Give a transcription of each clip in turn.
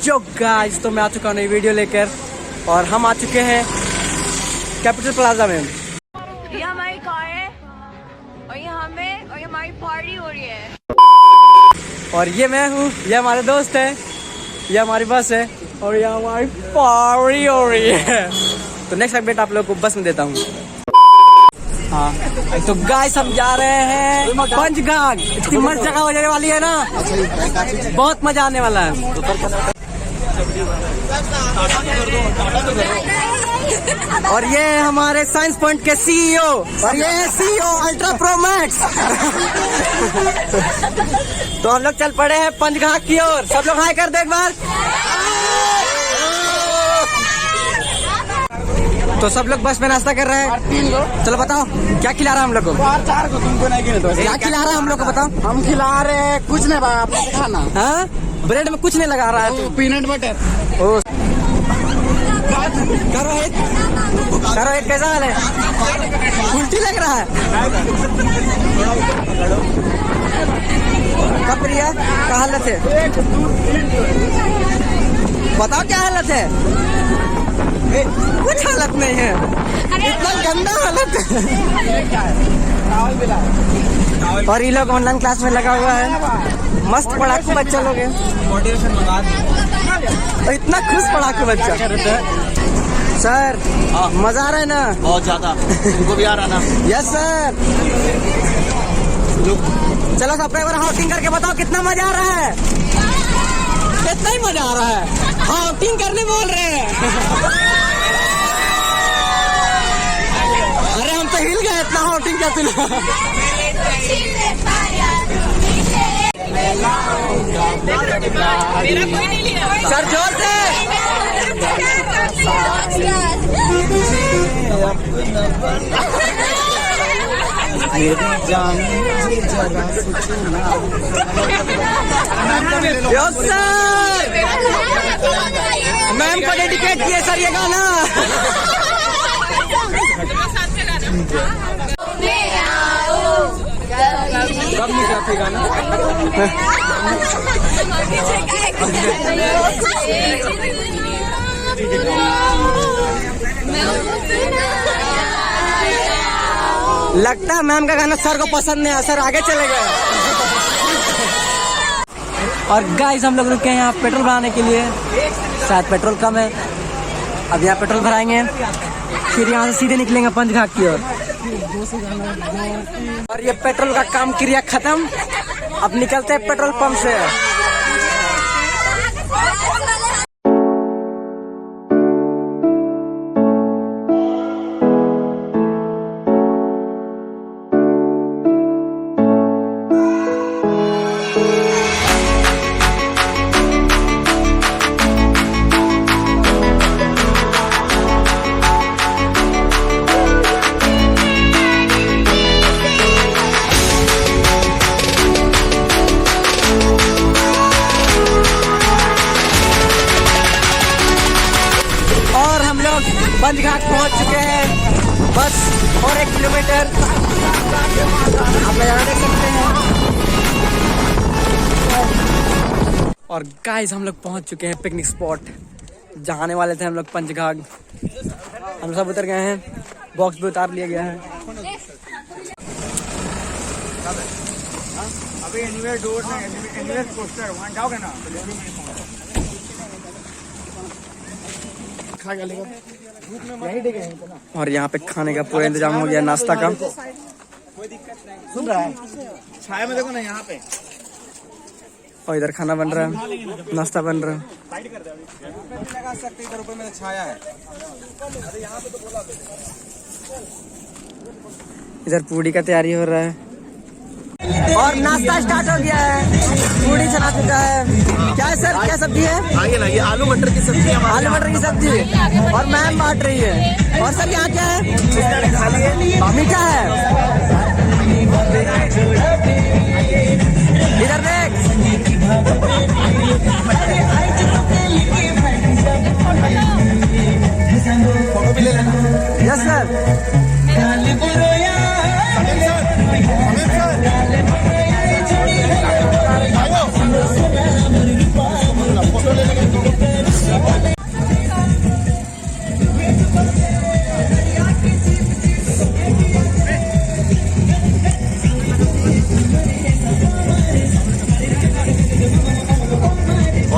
जो गाइस, तो मैं आ चुका हूँ नई वीडियो लेकर और हम आ चुके हैं कैपिटल प्लाजा में। ये हमारी कार है और ये हमारी पार्टी हो रही है। और ये मैं हूँ, ये हमारे दोस्त है, ये हमारी बस है और ये हमारी पार्टी हो रही है। तो नेक्स्ट अपडेट आप लोग को बस में देता हूँ। हाँ, तो गाइस हम जा रहे हैं पंचघाट। इतनी मस्त जगह हो जाने वाली है ना, बहुत मजा आने वाला है। और ये हमारे साइंस पॉइंट के सीईओ और ये है सीईओ अल्ट्रा प्रो मैक्स। तो हम लोग चल पड़े हैं पंचघाट की ओर। सब लोग हाय कर दो एक बार। तो सब लोग बस में नाश्ता कर रहे हैं। चलो बताओ क्या खिला रहा है हम लोग को? चार को तुमको नहीं गिने तो क्या खिला रहा है हम लोग को बताओ? हम खिला रहे कुछ नहीं भाई, आपको खाना। हाँ, ब्रेड में कुछ नहीं लगा रहा है तू। Peanut butter. ओ करो एक कैसा हाल है? उल्टी लग रहा है। कब प्रिया क्या हालत है? बताओ क्या हालत है? कुछ हालत नहीं है, इतना गंदा हालत है। और ये लोग ऑनलाइन क्लास में लगा हुआ है। मस्त पढ़ाकू बच्चा लोग है, इतना खुश पढ़ाकू बच्चा। सर मजा आ रहा है ना? बहुत ज्यादा। तुमको भी आ रहा ना? Yes sir. चलो सब एक बार हाउटिंग करके बताओ कितना मजा आ रहा है? कितना ही मजा आ रहा है। हाउटिंग करने बोल रहे हैं। अरे हम तो हिल गए, इतना हाउटिंग क्या तुम। सर जोर से। यस सर, मैम को डेडिकेट किए सर ये गाना। कब निकला था गाना? लगता है मैम का गाना सर को पसंद नहीं आया, सर आगे चले गए। और गाइस हम लोग रुके हैं यहाँ पेट्रोल भराने के लिए। शायद पेट्रोल कम है, अब यहाँ पेट्रोल भराएंगे, फिर यहाँ से सीधे निकलेंगे पंचघाट की ओर। और ये पेट्रोल का काम क्रिया खत्म, अब निकलते हैं पेट्रोल पंप से। पंचघाट पहुंच चुके हैं, बस और 1 किलोमीटर आप नजारा देख सकते हैं। और गाइस हम लोग पहुंच चुके हैं पिकनिक स्पॉट जहाँ आने वाले थे हम लोग पंचघाट। हम सब उतर गए हैं, बॉक्स भी उतार लिया गया है। अभी एनीवेयर डोर है, एनीवेयर पोस्टर वहां जाओगे ना? खा गया लेगा यही देखे ना। और यहाँ पे खाने का पूरा इंतजाम हो गया, नाश्ता का। कोई दिक्कत नहीं, सुन रहा है? छाया में देखो ना यहाँ पे। और इधर खाना बन रहा है, नाश्ता बन रहा है। साइड कर दे अभी, लगा सकते इधर ऊपर में छाया है। अरे यहाँ पे तो बोला। इधर पूड़ी का तैयारी हो रहा है और नाश्ता स्टार्ट हो गया है। पूड़ी चला चुका है। क्या है सर, क्या सब्जी है? आगे लाइए, आलू मटर की सब्जी। आलू मटर की सब्जी और मैम बांट रही है। और सर यहाँ क्या है? मीठा है। इधर देख। Yes sir.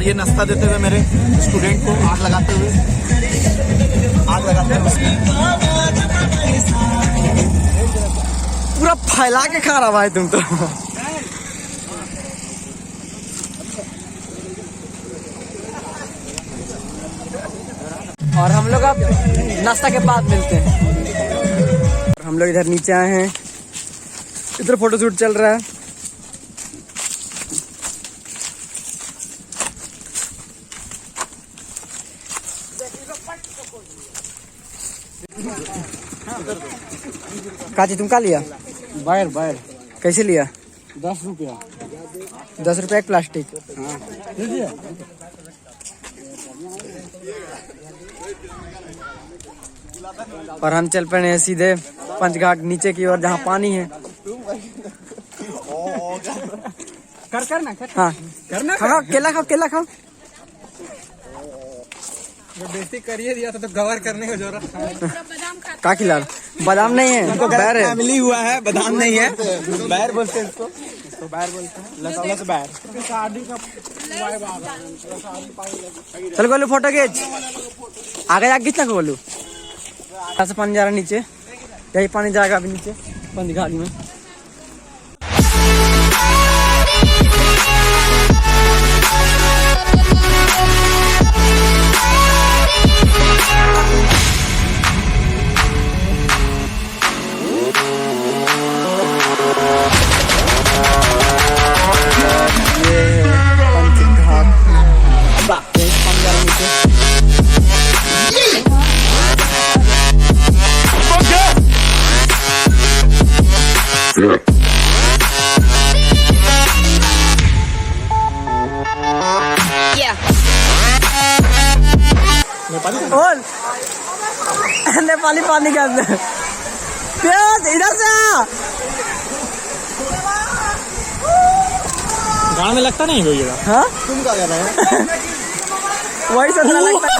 और ये नाश्ता देते हुए मेरे स्टूडेंट को आग लगाते हुए पूरा फैला के खा रहा भाई तुम तो। और हम लोग अब नाश्ता के बाद मिलते हैं। हम लोग इधर नीचे आए हैं, इधर फोटोशूट चल रहा है। काजी तुम क्या लिया? बायर कैसे लिया? 10 रुपया। 10 रुपया एक प्लास्टिक। और हम चल पड़े हैं सीधे पंचघाट नीचे की ओर, जहाँ पानी है। हाँ खाओ, केला खाओ, केला खाओ। बेइज्जती करिए दिया तो गवर करने का जरूरत। का खिला? बादाम नहीं है, बैर है। फैमिली हुआ है, बादाम नहीं है। बैर बोलते हैं इसको, तो बैर बोलते हैं। लस बैर। चल गोलू फोटो खींच, आगे जाके खींचना गोलू। यहाँ से पानी जा रहा है नीचे, यही पानी जाएगा अभी नीचे पंचघाट में। नेपाली पानी के अंदर प्याज इधर से आ। गाँव में लगता नहीं कोई। हाँ तुम क्या कर रहे हो? वही ससुरा लगता है।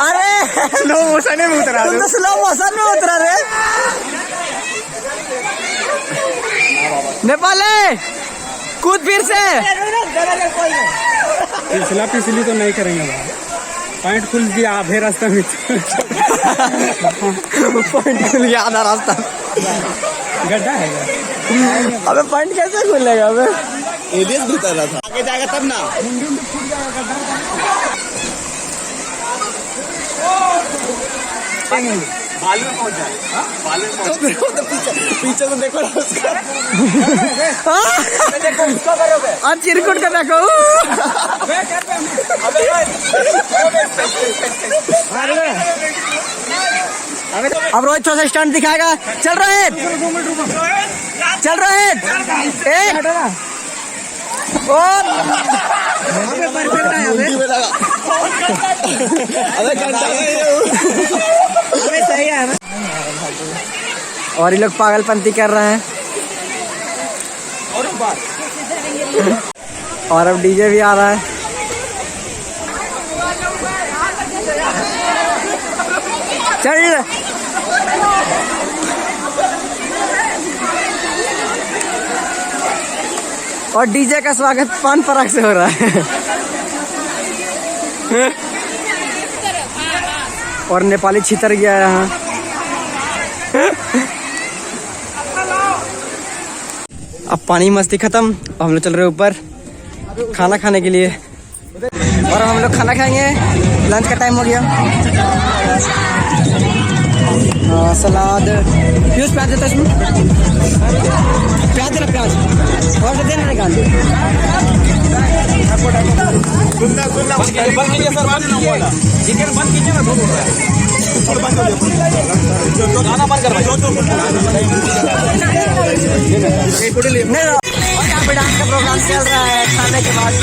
अरे स्लो मोशन में उतरा तुम तो स्लो मोशन में उतरा रे। नेपाली कूद फिर से। पिछली तो नहीं करेंगे भाई। पॉइंट खुल गया आधे रास्ते में। पॉइंट खुल गया आधा रास्ता। गड्ढा है। अबे पॉइंट कैसे खुलेगा? अबे एलियस भी उतर रहा था, आगे जाएगा तब ना। बालू में पहुंच जाए। बालू में पहुंच पीछे तो देखो ना उसका। देखो उसका करोगे और चिरकुट का देखो। अब रोहित थोड़ा सा स्टंट दिखाएगा। चल रोहित, चल रोहित। एक और सही है ना। और ये लोग पागलपंती कर रहे हैं। और अब डीजे भी आ रहा है। चल और डीजे का स्वागत पान पराग से हो रहा है। और नेपाली छितर गया है यहाँ। अब पानी मस्ती खत्म, हम लोग चल रहे ऊपर खाना खाने के लिए। और हम लोग खाना खाएंगे, लंच का टाइम हो गया। सलाद, प्याज प्याज देता इसमें, प्याज देना, प्याज और देना निकाल। चिकन बंद कीजिए ना, गाना बंद करवाइए। और यहाँ पे डांस का प्रोग्राम चल रहा है खाने के बाद।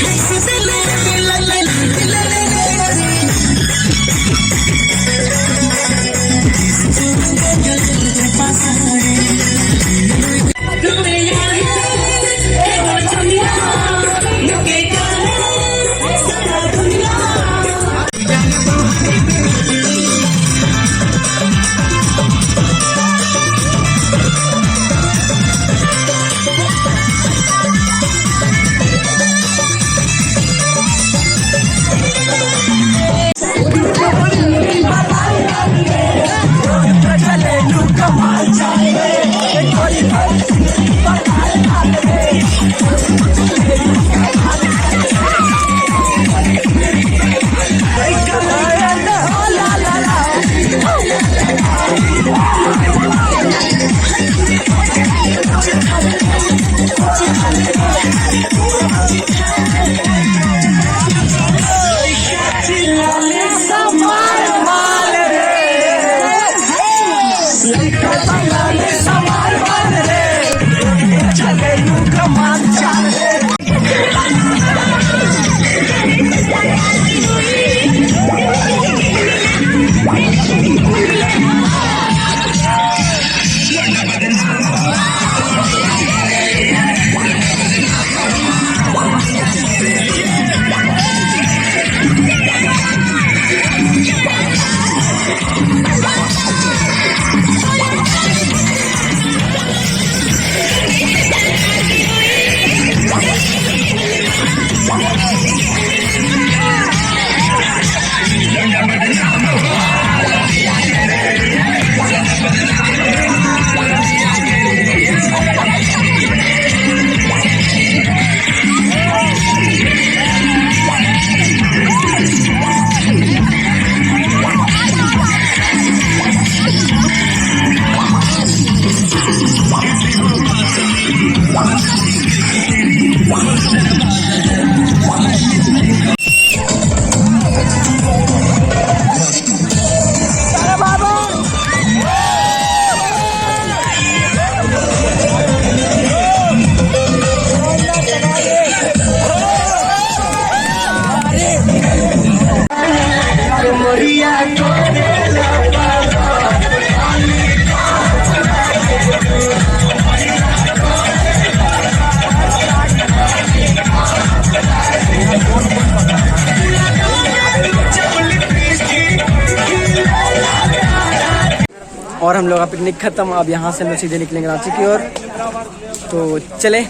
और हम लोग का पिकनिक खत्म। अब यहाँ से हम लोग सीधे निकलेंगे रांची की ओर। तो चले।